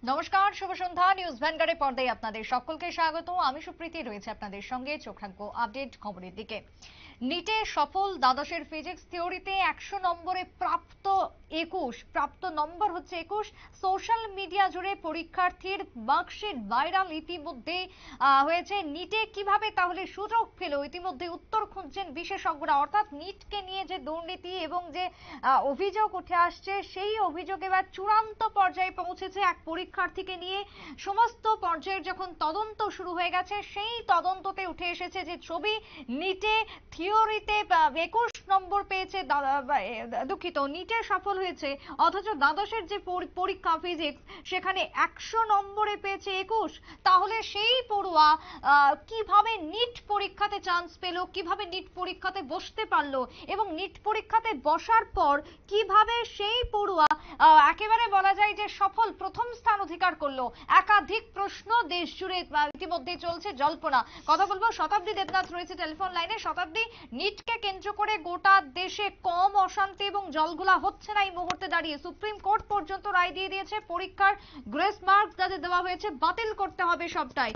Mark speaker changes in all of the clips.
Speaker 1: নমস্কার, শুভ সন্ধ্যা। নিউজ ভ্যানগার্ডের পর্দায় আপনাদের সকলকে স্বাগত। আমি সুপ্রীতি রয়েছে আপনাদের সঙ্গে। চোখ রাখবো আপডেট খবরের দিকে। নিটে সফল দ্বাদশের ফিজিক্স থিওরিতে 100 নম্বরে প্রাপ্ত নম্বর হচ্ছে 21। সোশ্যাল মিডিয়া জুড়ে পরীক্ষার্থীর মার্কশিট ভাইরাল ইতিমধ্যে হয়েছে। নিটে কিভাবে তাহলে সুযোগ পেল, ইতিমধ্যে উত্তর খুঁজছেন বিশেষজ্ঞরা। অর্থাৎ নিটকে নিয়ে যে দুর্নীতি এবং যে অভিযোগ উঠে আসছে, সেই অভিযোগ এবার চূড়ান্ত পর্যায়ে পৌঁছেছে। এক পরীক্ষার্থীকে নিয়ে সমস্ত পর্যায়ের যখন তদন্ত শুরু হয়ে গেছে, সেই তদন্ততে উঠে এসেছে যে ছবি। নিটে থিওরিতে 21 নম্বর পেয়েছে, দুঃখিত, নিটে সফল হয়েছে, অথচ দ্বাদশের যে পরীক্ষা ফিজিক্স, সেখানে 100 নম্বরে পেয়েছে 21। তাহলে সেই পড়ুয়া কিভাবে নিট পরীক্ষাতে চান্স পেল, কিভাবে নিট পরীক্ষাতে বসতে পারলো, এবং নিট পরীক্ষাতে বসার পর কিভাবে সেই পড়ুয়া একেবারে বলা যায় যে সফল প্রথম স্থান অধিকার করলো। একাধিক প্রশ্ন দেশ জুড়ে ইতিমধ্যে চলছে জল্পনা। কথা বলবো শতাব্দী দেবনাথ রয়েছে টেলিফোন লাইনে। শতাব্দী, নিটকে কেন্দ্র করে গোটা দেশে কম অশান্তি এবং জলঘোলা হচ্ছে না এই মুহূর্তে দাঁড়িয়ে। সুপ্রিম কোর্ট পর্যন্ত রায় দিয়ে দিয়েছে, পরীক্ষার গ্রেস মার্ক যাদের দেওয়া হয়েছে বাতিল করতে হবে সবটাই।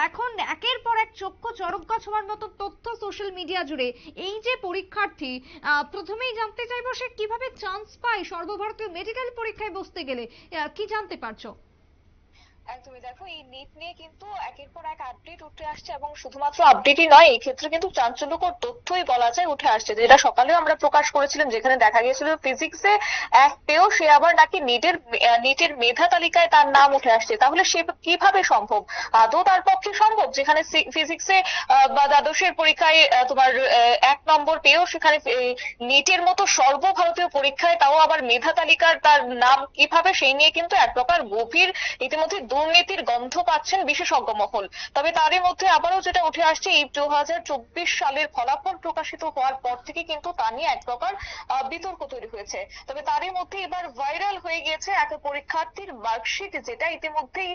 Speaker 1: এখন একের পর এক চক্ষু চড়ক গাছ হওয়ার মতো তথ্য সোশ্যাল মিডিয়া জুড়ে। এই যে পরীক্ষার্থী, প্রথমেই জানতে চাইবো সে কিভাবে চান্স পায় সর্বভারতীয় মেডিকেল পরীক্ষায় বসতে গেলে, কি জানতে পারছো?
Speaker 2: একদমই, দেখো এই নিট নিয়ে কিন্তু একের পর এক আপডেট উঠে আসছে, এবং শুধুমাত্র আপডেটই নয়, এই ক্ষেত্রে কিন্তু চাঞ্চল্যকর তথ্যই বলা যায় উঠে আসছে, যেটা সকালেও আমরা প্রকাশ করেছিলাম, যেখানে দেখা গিয়েছিল ফিজিক্সে এক পেয়েও সে আবার নাকি নিটের মেধা তালিকায় তার নাম উঠে আসছে। তাহলে সে কিভাবে সম্ভব? আদৌ তার পক্ষে সম্ভব, যেখানে ফিজিক্সে বা দ্বাদশের পরীক্ষায় তোমার 1 নম্বর পেয়েও সেখানে নিটের মতো সর্বভারতীয় পরীক্ষায়, তাও আবার মেধা তালিকার তার নাম কিভাবে, সেই নিয়ে কিন্তু এক প্রকার গভীর ইতিমধ্যে দুর্নীতির গন্ধ পাচ্ছেন বিশেষজ্ঞ মহল। তবে তারই মধ্যে আবারও যেটা উঠে আসছে, এই 2024 সালের ফলাফল প্রকাশিত হওয়ার পর থেকে কিন্তু তা নিয়ে এক প্রকার বিতর্ক তৈরি হয়েছে। তবে তারই মধ্যে এবার ভাইরাল হয়ে গিয়েছে এক পরীক্ষার্থীর মার্কশিট, যেটা ইতিমধ্যেই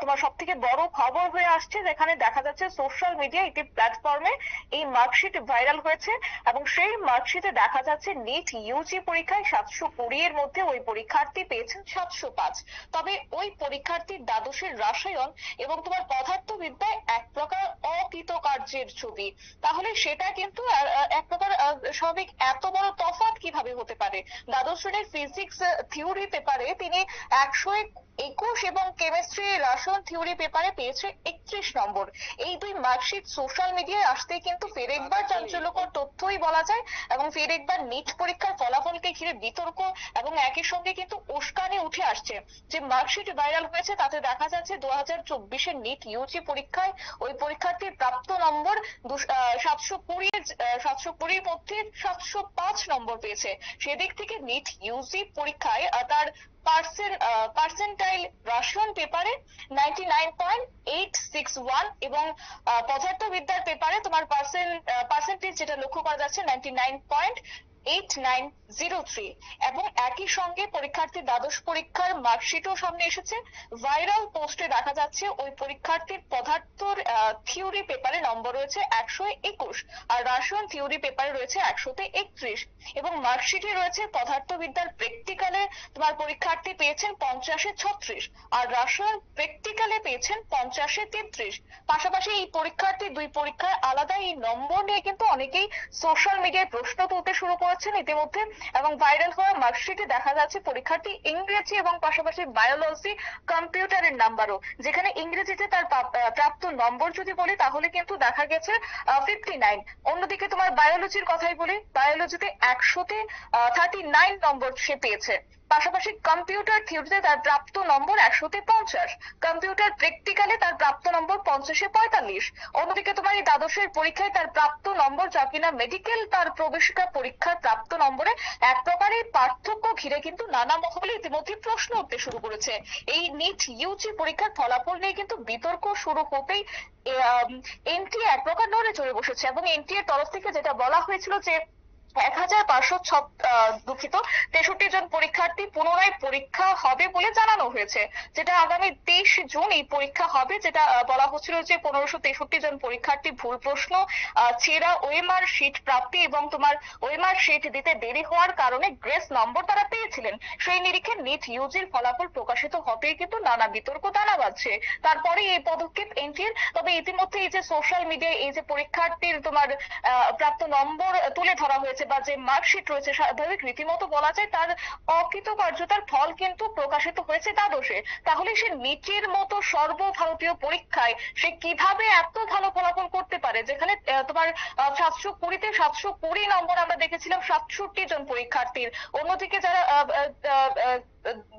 Speaker 2: তোমার সব থেকে বড় খবর হয়ে আসছে, যেখানে দেখা যাচ্ছে সোশ্যাল মিডিয়া একটি প্ল্যাটফর্মে এই মার্কশিট ভাইরাল হয়েছে, এবং সেই মার্কশিটে দেখা যাচ্ছে নিট ইউজি পরীক্ষায় 720 এর মধ্যে ওই পরীক্ষার্থী পেয়েছেন 705। তবে ওই পরীক্ষার্থীর দ্বাদশের রসায়ন এবং তোমার পদার্থবিদ্যায় এক প্রকার অকৃতকার্যের ছবি। তাহলে সেটা কিন্তু এক প্রকার স্বাভাবিক, এত বড় তফাৎ কিভাবে হতে পারে? দ্বাদশ শ্রেণীর ফিজিক্স থিওরি পেপারে তিনি 121 এবং কেমিস্ট্রি রসায়ন থিওরি পেপারে পেয়েছে 31 নম্বর। এই দুই মার্কশিট সোশ্যাল মিডিয়ায় আসতেই কিন্তু ফের একবার চাঞ্চল্যকর তথ্যই বলা যায়, এবং ফের একবার নিট পরীক্ষার ফলাফলকে ঘিরে বিতর্ক, এবং একই সঙ্গে কিন্তু উস্কানি উঠে আসছে। যে মার্কশিট ভাইরাল হয়েছে তাতে দেখা যাচ্ছে 2024-এর নিট ইউজি পরীক্ষায় ওই পরীক্ষার্থীর প্রাপ্ত নম্বর 720 মধ্যে 705 নম্বর পেয়েছে। সেদিক থেকে নিট ইউজি পরীক্ষায় তার পার্সেন্টাইল রসায়ন পেপারে 99.861 এবং পদার্থবিদ্যার পেপারে তোমার পার্সেন্টেজ যেটা লক্ষ্য করা যাচ্ছে 99.8903। এবং একই সঙ্গে পরীক্ষার্থীর দ্বাদশ পরীক্ষার মার্কশিটও সামনে এসেছে। ভাইরাল পোস্টে দেখা যাচ্ছে ওই পরীক্ষার্থীর পদার্থর থিওরি পেপারে নম্বর রয়েছে 121, আর রসায়ন থিওরি পেপারে রয়েছে 131, এবং মার্কশিটে রয়েছে পদার্থবিদ্যার প্র্যাকটিক্যালে তোমার পরীক্ষার্থী পেয়েছেন 50-এ 36, আর রসায়ন প্র্যাকটিক্যালে পেয়েছেন 50-এ 33। পাশাপাশি এই পরীক্ষার্থী দুই পরীক্ষায় আলাদা এই নম্বর নিয়ে কিন্তু অনেকেই সোশ্যাল মিডিয়ায় প্রশ্ন তুলতে শুরু করেছেন ইতিমধ্যে। এবং ভাইরাল হওয়া মার্কশিটে দেখা যাচ্ছে পরীক্ষার্থী ইংরেজি এবং পাশাপাশি বায়োলজি, কম্পিউটারের নাম্বারও, যেখানে ইংরেজিতে তার প্রাপ্ত নম্বর যদি বলি তাহলে কিন্তু দেখা গেছে 59। অন্যদিকে তোমার বায়োলজির কথাই বলি, বায়োলজিতে 100-তে 39 নম্বর সে পেয়েছে। পাশাপাশি কম্পিউটার থিওরিতে তার প্রাপ্ত নম্বর 100-তে 50, কম্পিউটার প্র্যাকটিক্যালে তার প্রাপ্ত নম্বর 50-এ 45। অন্যদিকে তোমার এই দ্বাদশের পরীক্ষায় তার প্রাপ্ত নম্বর, যা কিনা মেডিকেল তার প্রবেশিকা পরীক্ষার প্রাপ্ত নম্বরে, এক প্রকার এই পার্থক্য ঘিরে কিন্তু নানা মহলে ইতিমধ্যে প্রশ্ন উঠতে শুরু করেছে। এই নিট ইউজি পরীক্ষার ফলাফল নিয়ে কিন্তু বিতর্ক শুরু হতেই এনটিএ এক প্রকার নড়ে চড়ে বসেছে, এবং এনটিএ এর তরফ থেকে যেটা বলা হয়েছিল যে দুঃখিত 63 জন পরীক্ষার্থী পুনরায় পরীক্ষা হবে বলে জানানো হয়েছে, যেটা আগামী 23 জুন এই পরীক্ষা হবে। যেটা বলা হচ্ছিল যে 1563 জন পরীক্ষার্থী ভুল প্রশ্ন, ছেঁড়া ওএমআর শিট প্রাপ্তি এবং তোমার ওএমআর শিট দিতে দেরি হওয়ার কারণে গ্রেস নম্বর তারা পেয়েছিলেন। সেই নিরিখে নিট ইউজির ফলাফল প্রকাশিত হতেই কিন্তু নানা বিতর্ক দানা বাঁধছে। তারপরে এই পদক্ষেপ এনটিএর। তবে ইতিমধ্যে এই যে সোশ্যাল মিডিয়ায় এই যে পরীক্ষার্থীর তোমার প্রাপ্ত নম্বর তুলে ধরা হয়েছে বা যে মার্কশিট রয়েছে, স্বাভাবিক রীতিমতো বলা যায় তার অকৃতকার্যতার ফল কিন্তু প্রকাশিত হয়েছে দ্বাদশে। তাহলে সে নিটের মতো সর্বভারতীয় পরীক্ষায় সে কিভাবে এত ভালো ফলাফল করতে পারে, যেখানে তোমার 720-তে 720 নম্বর আমরা দেখেছিলাম 67 জন পরীক্ষার্থীর। অন্যদিকে যারা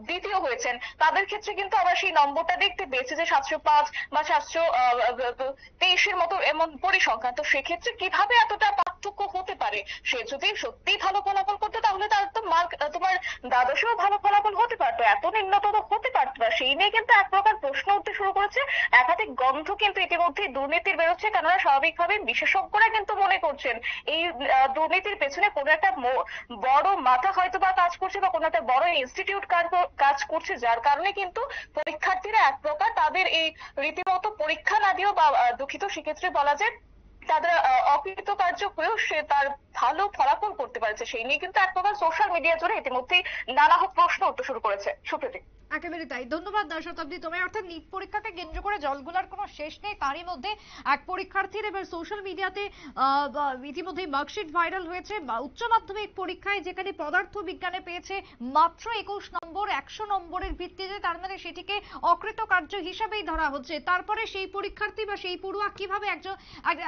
Speaker 2: দ্বিতীয় হয়েছেন তাদের ক্ষেত্রে কিন্তু আবার সেই নম্বরটা দেখতে পেয়েছে যে 705 বা 723-এর মতো এমন পরিসংখ্যান। তো সেক্ষেত্রে কিভাবে এতটা পার্থক্য হতে পারে? সে যদি সত্যি ভালো ফলাফল করতে তাহলে তার তো মার্ক তোমার দ্বাদশেও ভালো ফলাফল হতে পারতো, এত নিম্নতর হতে পারতো না। সেই নিয়ে কিন্তু এক প্রকার প্রশ্ন উঠতে শুরু করেছে। একাধিক গন্ধ কিন্তু ইতিমধ্যে দুর্নীতির বেরোচ্ছে, কেননা স্বাভাবিকভাবে বিশেষজ্ঞরা কিন্তু মনে করছেন এই দুর্নীতির পেছনে কোনো একটা বড় মাথা হয়তো বা কাজ করছে বা কোনো একটা বড় ইনস্টিটিউট কাজ করছে, যার কারণে কিন্তু পরীক্ষার্থীরা এক প্রকার তাদের এই রীতিমতো পরীক্ষা না দিয়েও বা দুঃখিত সেক্ষেত্রে বলা যায় তাদের অকৃতকার্য হয়েও সে তার ভালো ফলাফল করতে পারছে। সেই নিয়ে কিন্তু এক প্রকার সোশ্যাল মিডিয়া জুড়ে ইতিমধ্যেই নানা প্রশ্ন উঠতে শুরু করেছে। সুপ্রীতি।
Speaker 1: একেবারে তাই, ধন্যবাদ শতাব্দী তোমায়। অর্থাৎ নিট পরীক্ষাকে কেন্দ্র করে জলগুলার কোনো শেষ নেই। তারই মধ্যে এক পরীক্ষার্থীর এবার সোশ্যাল মিডিয়াতে ইতিমধ্যে মার্কশিট ভাইরাল হয়েছে। উচ্চ মাধ্যমিক পরীক্ষায় যেখানে পদার্থ বিজ্ঞানে পেয়েছে মাত্র 21 নম্বর 100 নম্বরের ভিত্তিতে, তার মানে সেটিকে অকৃতকার্য হিসাবেই ধরা হচ্ছে। তারপরে সেই পরীক্ষার্থী বা সেই পড়ুয়া কিভাবে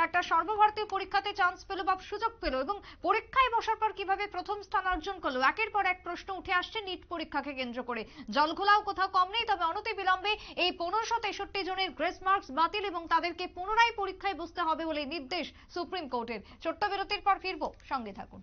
Speaker 1: একটা সর্বভারতীয় পরীক্ষাতে চান্স পেল বা সুযোগ পেল এবং পরীক্ষায় বসার পর কিভাবে প্রথম স্থান অর্জন করলো, একের পর এক প্রশ্ন উঠে আসছে নিট পরীক্ষাকে কেন্দ্র করে। জলঘোলা কোথাও কম নেই। তবে অনতিবিলম্বে এই 1563 জনের গ্রেস মার্কস বাতিল এবং তাদেরকে পুনরায় পরীক্ষায় বসতে হবে বলে নির্দেশ সুপ্রিম কোর্টের। ছোট্ট বিরতির পর ফিরবো, সঙ্গে থাকুন।